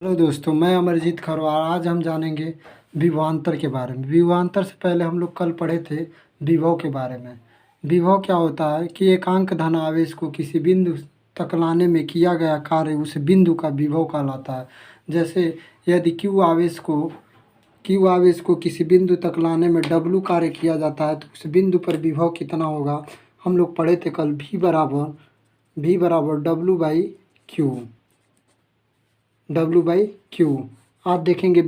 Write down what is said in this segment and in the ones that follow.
Hello दोस्तों, मैं अमरजीत खरवार। आज हम जानेंगे विभवांतर के बारे में। विभवांतर से पहले हम लोग कल पढ़े थे विभव के बारे में। विभव क्या होता है कि एकांक धन आवेश को किसी बिंदु तक लाने में किया गया कार्य उस बिंदु का विभव कहलाता है। जैसे यदि क्यू आवेश को किसी बिंदु तक लाने में डब्लू कार्य किया जाता है तो उस बिंदु पर विभव कितना होगा। हम लोग पढ़े थे कल V बराबर W/Q। आज देखेंगे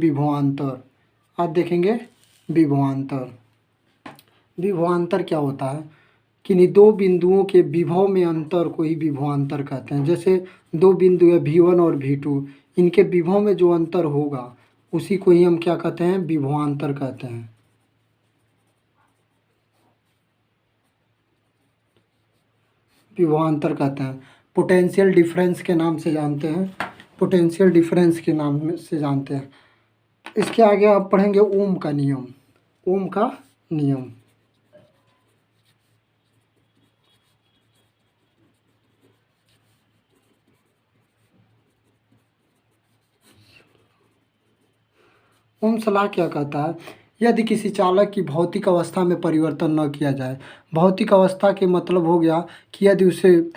विभवांतर। विभवांतर क्या होता है? किन्हीं दो बिंदुओं के विभव में अंतर को ही विभवांतर कहते हैं। जैसे दो बिंदु है V1 और V2, इनके विभव में जो अंतर होगा उसी को ही हम क्या कहते हैं? विभवांतर कहते हैं। विभवांतर कहते हैं। पोटेंशियल डिफरेंस के नाम से जानते हैं। इसके आगे आप पढ़ेंगे ओम का नियम। ओम्स लॉ क्या कहता है? यदि किसी चालक की भौतिक अवस्था में परिवर्तन न किया जाए। भौतिक अवस्था के मतलब हो गया कि यदि उसे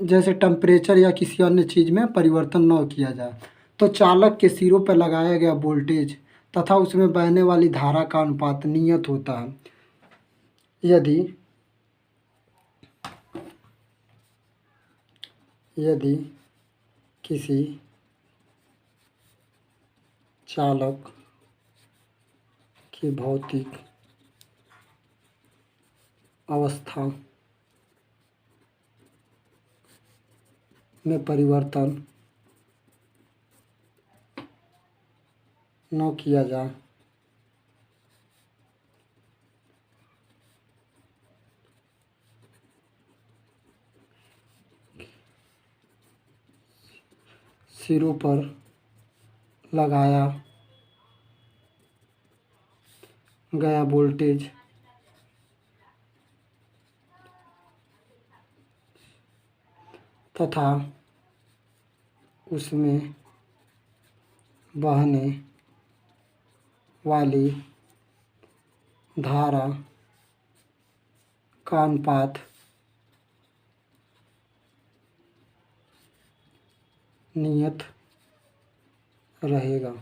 जैसे टेम्परेचर या किसी अन्य चीज़ में परिवर्तन न किया जाए तो चालक के सिरों पर लगाया गया वोल्टेज तथा उसमें बहने वाली धारा का अनुपात नियत होता है। यदि किसी चालक की भौतिक अवस्था में परिवर्तन न किया जाए सिरों पर लगाया गया वोल्टेज तथा उसमें बहने वाली धारा का अनुपात नियत रहेगा।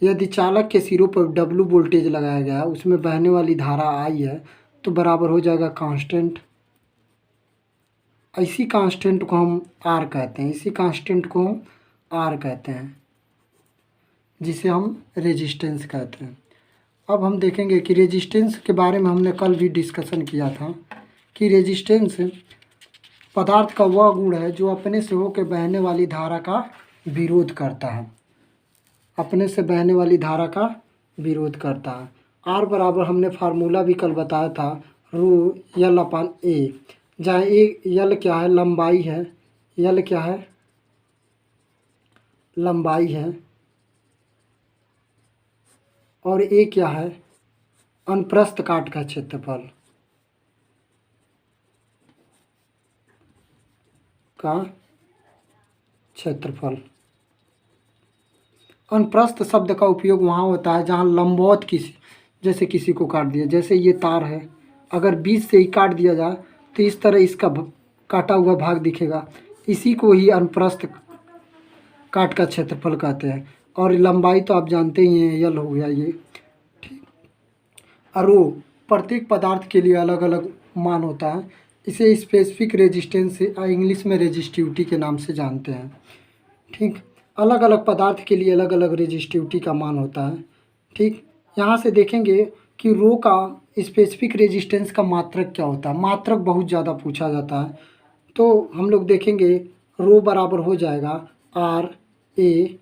यदि चालक के सिरों पर W वोल्टेज लगाया गया, उसमें बहने वाली धारा I है तो बराबर हो जाएगा कांस्टेंट। इसी कांस्टेंट को हम R कहते हैं। जिसे हम रेजिस्टेंस कहते हैं। अब हम देखेंगे कि रेजिस्टेंस के बारे में हमने कल भी डिस्कशन किया था कि रेजिस्टेंस पदार्थ का वह गुण है जो अपने से होकर बहने वाली धारा का विरोध करता है। R बराबर हमने फार्मूला भी कल बताया था ρL/A, जहाँ L क्या है? लंबाई है और A क्या है? अनुप्रस्थ काट का क्षेत्रफल अनुप्रस्थ शब्द का उपयोग वहाँ होता है जहाँ लंबवत जैसे किसी को काट दिया। जैसे ये तार है, अगर बीच से ही काट दिया जाए तो इस तरह इसका काटा हुआ भाग दिखेगा। इसी को ही अनुप्रस्थ काट का क्षेत्रफल कहते हैं। और लंबाई तो आप जानते ही हैं, L हो गया ये, ठीक। और प्रत्येक पदार्थ के लिए अलग अलग मान होता है। इसे स्पेसिफिक रेजिस्टेंस इंग्लिश में रेजिस्टिविटी के नाम से जानते हैं, ठीक। अलग अलग पदार्थ के लिए अलग अलग रेजिस्टिविटी का मान होता है, ठीक। यहाँ से देखेंगे कि रो का स्पेसिफिक रेजिस्टेंस का मात्रक क्या होता है। मात्रक बहुत ज़्यादा पूछा जाता है, तो हम लोग देखेंगे रो बराबर हो जाएगा RA/L।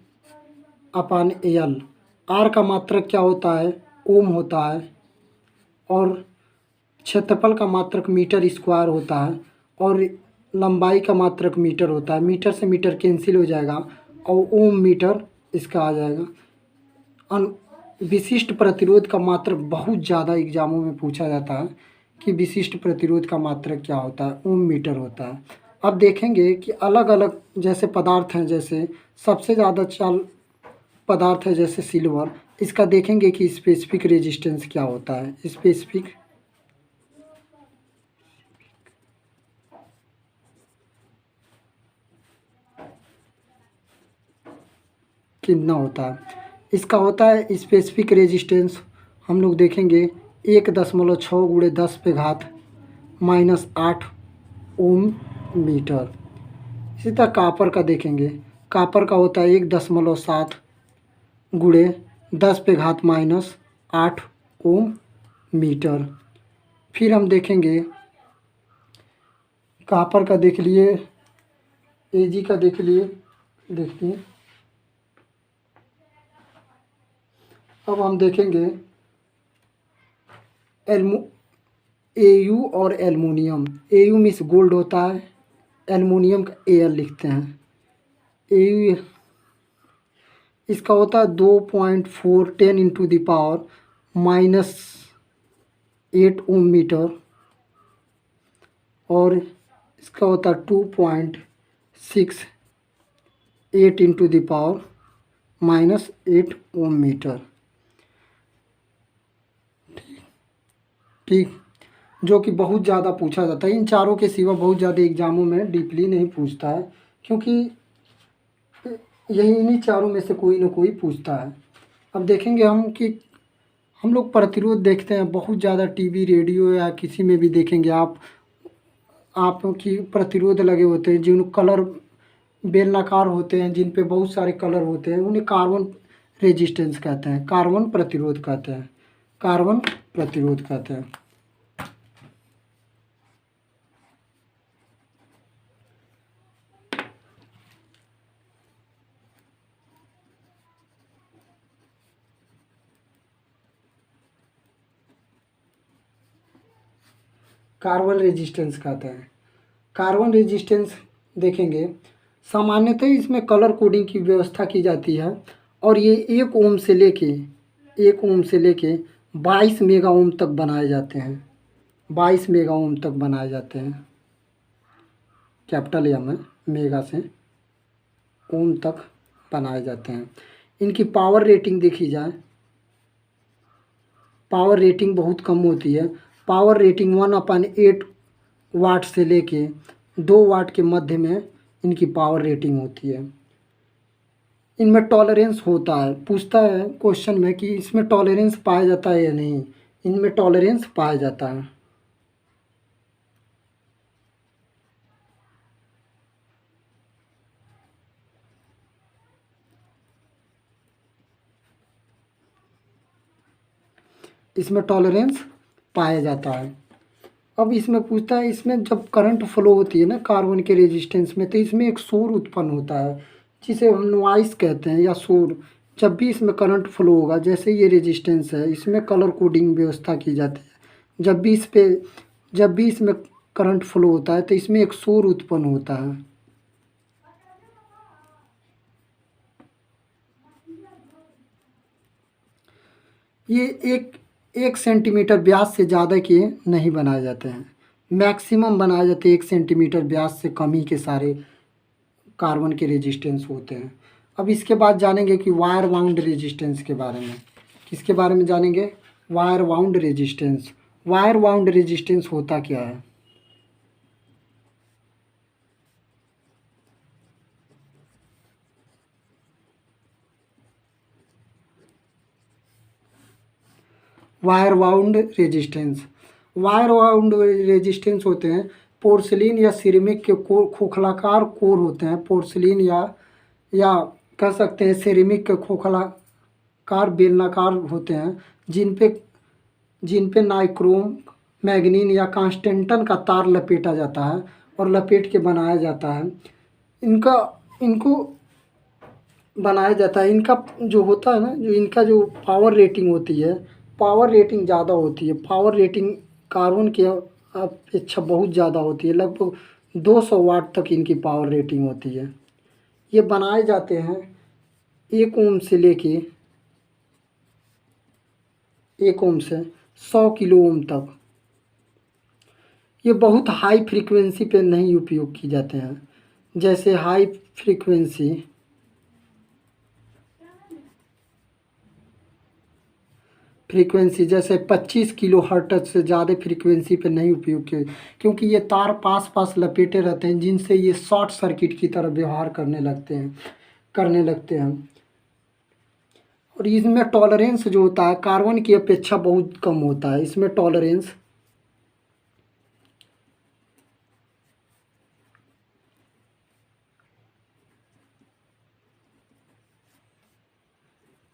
R का मात्रक क्या होता है? ओम होता है। और क्षेत्रफल का मात्रक मीटर स्क्वायर होता है। और लंबाई का मात्रक मीटर होता है। मीटर से मीटर कैंसिल हो जाएगा और ओम मीटर इसका आ जाएगा। विशिष्ट प्रतिरोध का मात्रक बहुत ज़्यादा एग्जामों में पूछा जाता है कि विशिष्ट प्रतिरोध का मात्रक क्या होता है? ओम मीटर होता है। अब देखेंगे कि अलग अलग जैसे पदार्थ हैं, जैसे सबसे ज़्यादा चाल पदार्थ है जैसे सिल्वर, इसका देखेंगे कि स्पेसिफिक रेजिस्टेंस क्या होता है। स्पेसिफिक कितना होता है, इसका होता है स्पेसिफिक रेजिस्टेंस, हम लोग देखेंगे 1.6 × 10⁻⁸ ओम मीटर। इसी तरह कापर का देखेंगे, कापर का होता है 1.7 × 10⁻⁸ ओम मीटर। फिर हम देखेंगे कापर का देख लिए, एजी का देख लिए, देखिए अब हम देखेंगे एयू और एल्युमिनियम। एयू मीन्स गोल्ड होता है, एल्युमिनियम का एल लिखते हैं। एयू इसका होता है 2.4 10⁻⁻8 ओम मीटर, और इसका होता है 2.68 × 10⁻⁻8 ओम मीटर। ठीक, जो कि बहुत ज़्यादा पूछा जाता है। इन चारों के सिवा बहुत ज़्यादा एग्जामों में डीपली नहीं पूछता है, क्योंकि यही इन्हीं चारों में से कोई ना कोई पूछता है। अब देखेंगे हम कि हम लोग प्रतिरोध देखते हैं बहुत ज़्यादा, टीवी रेडियो या किसी में भी देखेंगे आप की प्रतिरोध लगे होते हैं, जिन कलर बेलनाकार होते हैं, जिन पे बहुत सारे कलर होते हैं, उन्हें कार्बन रेजिस्टेंस कहते हैं, कार्बन प्रतिरोध कहते हैं, कार्बन प्रतिरोध कहते हैं। कार्बन रेजिस्टेंस कहते हैं। कार्बन रेजिस्टेंस देखेंगे, सामान्यतः इसमें कलर कोडिंग की व्यवस्था की जाती है, और ये 1 ओम से लेके 22 मेगा ओम तक बनाए जाते हैं, 22 मेगा ओम तक बनाए जाते हैं। कैपिटल एम है, मेगा से ओम तक बनाए जाते हैं। इनकी पावर रेटिंग देखी जाए, पावर रेटिंग बहुत कम होती है। पावर रेटिंग 1/8 वाट से लेके 2 वाट के मध्य में इनकी पावर रेटिंग होती है। इनमें टॉलरेंस होता है, पूछता है क्वेश्चन में कि इसमें टॉलरेंस पाया जाता है या नहीं। इनमें टॉलरेंस पाया जाता है। इसमें टॉलरेंस पाया जाता है। अब इसमें पूछता है, इसमें जब करंट फ्लो होती है ना कार्बन के रेजिस्टेंस में, तो इसमें एक शोर उत्पन्न होता है जिसे हम नॉइस कहते हैं या शोर। जब भी इसमें करंट फ्लो होगा, जैसे ये रेजिस्टेंस है, इसमें कलर कोडिंग व्यवस्था की जाती है। जब भी इसमें करंट फ्लो होता है तो इसमें एक शोर उत्पन्न होता है। ये 1 सेंटीमीटर व्यास से ज़्यादा के नहीं बनाए जाते हैं, मैक्सिमम बनाए जाते हैं 1 सेंटीमीटर व्यास से कम ही के सारे कार्बन के रेजिस्टेंस होते हैं। अब इसके बाद जानेंगे कि वायर बाउंड रेजिस्टेंस के बारे में। किसके बारे में जानेंगे? Wire bound resistance. Wire bound resistance होता क्या है? Wire bound resistance, wire bound resistance होते हैं पोर्सिलीन या सिरेमिक के खोखलाकार कोर होते हैं। पोर्सिलीन या कह सकते हैं सिरेमिक के खोखलाकार बेलनाकार होते हैं, जिन पे नाइक्रोम, मैग्नीन या कांस्टेंटन का तार लपेटा जाता है और लपेट के बनाया जाता है। इनको बनाया जाता है। इनका जो होता है ना, जो इनका जो पावर रेटिंग होती है, पावर रेटिंग ज़्यादा होती है। पावर रेटिंग कार्बन के अपेक्षा बहुत ज़्यादा होती है, लगभग 200 वाट तक इनकी पावर रेटिंग होती है। ये बनाए जाते हैं 1 ओम से लेके 1 ओम से 100 किलो ओम तक। ये बहुत हाई फ्रीक्वेंसी पे नहीं उपयोग की जाते हैं। जैसे हाई फ्रीक्वेंसी जैसे 25 किलो हर्ट्ज से ज़्यादा फ्रीक्वेंसी पे नहीं उपयोग किए, क्योंकि ये तार पास पास लपेटे रहते हैं जिनसे ये शॉर्ट सर्किट की तरह व्यवहार करने लगते हैं। और इसमें टॉलरेंस जो होता है कार्बन की अपेक्षा बहुत कम होता है। इसमें टॉलरेंस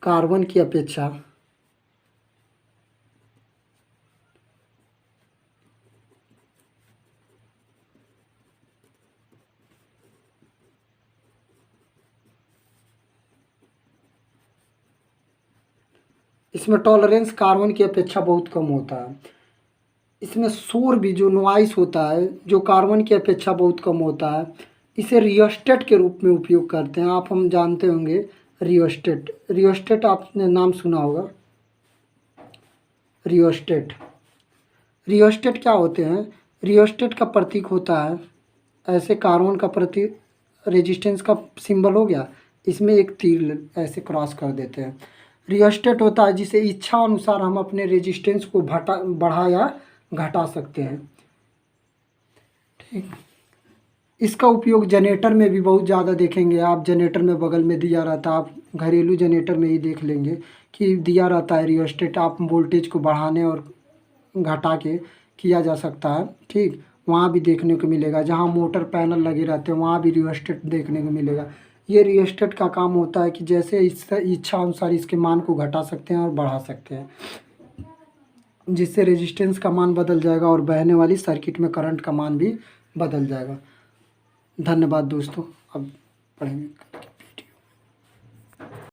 कार्बन की अपेक्षा इसमें टॉलरेंस कार्बन की अपेक्षा बहुत कम होता है। इसमें शोर भी जो नॉइस होता है जो कार्बन की अपेक्षा बहुत कम होता है, इसे रियोस्टेट के रूप में उपयोग करते हैं। आप हम जानते होंगे रियोस्टेट आपने नाम सुना होगा। रियोस्टेट क्या होते हैं? रियोस्टेट का प्रतीक होता है ऐसे कार्बन का प्रतीक रेजिस्टेंस का सिंबल हो गया, इसमें एक तीर ऐसे क्रॉस कर देते हैं। रियोस्टेट होता है जिसे इच्छा अनुसार हम अपने रेजिस्टेंस को बढ़ा या घटा सकते हैं। ठीक, इसका उपयोग जनरेटर में भी बहुत ज़्यादा देखेंगे आप। जनरेटर में बगल में दिया रहता है, आप घरेलू जनरेटर में ही देख लेंगे कि दिया रहता है रियोस्टेट। आप वोल्टेज को बढ़ाने और घटा के किया जा सकता है। ठीक, वहाँ भी देखने को मिलेगा। जहाँ मोटर पैनल लगे रहते हैं वहाँ भी रियोस्टेट देखने को मिलेगा। ये रियोस्टेट का काम होता है कि जैसे इच्छा अनुसार इसके मान को घटा सकते हैं और बढ़ा सकते हैं, जिससे रेजिस्टेंस का मान बदल जाएगा और बहने वाली सर्किट में करंट का मान भी बदल जाएगा। धन्यवाद दोस्तों, अब पढ़ेंगे।